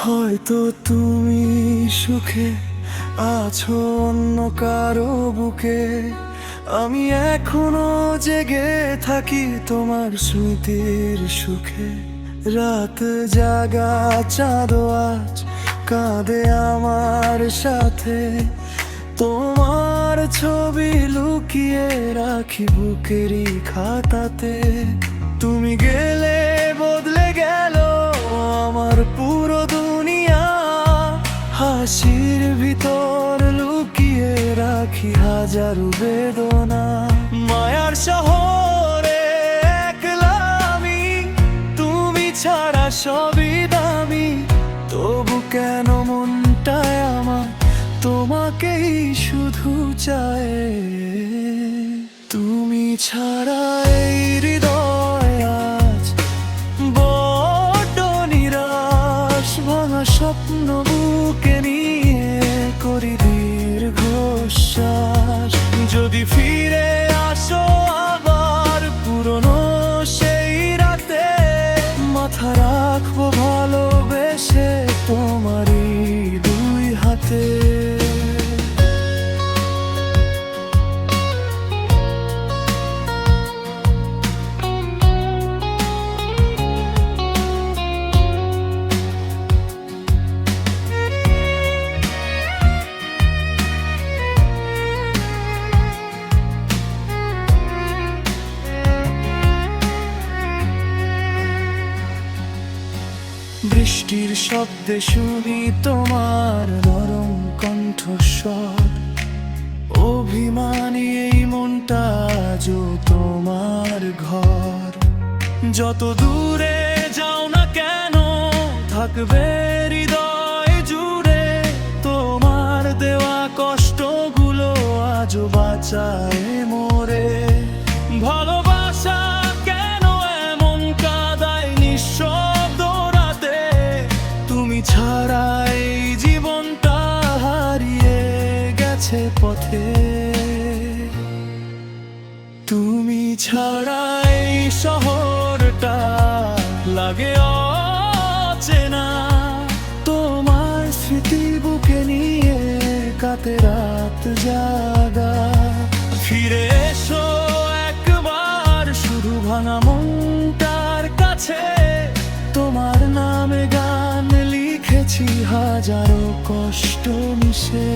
হয়তো তুমি সুখে আছো অন্য কারো বুকে, আমি এখনো জেগে থাকি তোমার স্মৃতির সুখে। রাত জাগা চাঁদও আজ কাঁদে আমার সাথে, তোমার ছবি লুকিয়ে রাখি বুকেরই খাতাতে। তুমি গেলে বদলে গেল আমার পুরো দুনিয়া, হাসির ভিতর লুকিয়ে রাখি হাজারো বেদনা। মায়ার শহরে একলা আমি, তুমি ছাড়া সবই দামি, তবু কেন মনটায় আমার তোমাকেই শুধু চায়। তুমি ছাড়া এই হৃদয় আজ বড্ড নিরাশ, ভাঙা স্বপ্ন বুকে নিয়ে করি দীর্ঘশ্বাস। যদি ফিরে আসো আবার পুরনো সেই রাতে, মাথা রাখবো ভালোবেসে তোমারই দুই হাতে। বৃষ্টির শব্দে শুনি তোমার নরম কণ্ঠস্বর, অভিমানী এই মনটা আজও তোমার ঘর। যত দূরে যাও না কেন থাকবে হৃদয় জুড়ে, তোমার দেওয়া কষ্টগুলো আজও বাঁচায় মোরে। ভালোবাসা কেন এমন কাঁদায় নিঃশব্দ রাতে, তুমি ছাড়া এই জীবনটা হারিয়ে গেছে পথে। তুমি ছাড়া এই শহরটা লাগে অচেনা, তোমার স্মৃতি বুকে নিয়ে কাটে রাত জাগা। ফিরে এসো একবার শুধু ভাঙা মনটার কাছে, তোমার নামে গান লিখেছি হাজারো কষ্ট মিশে।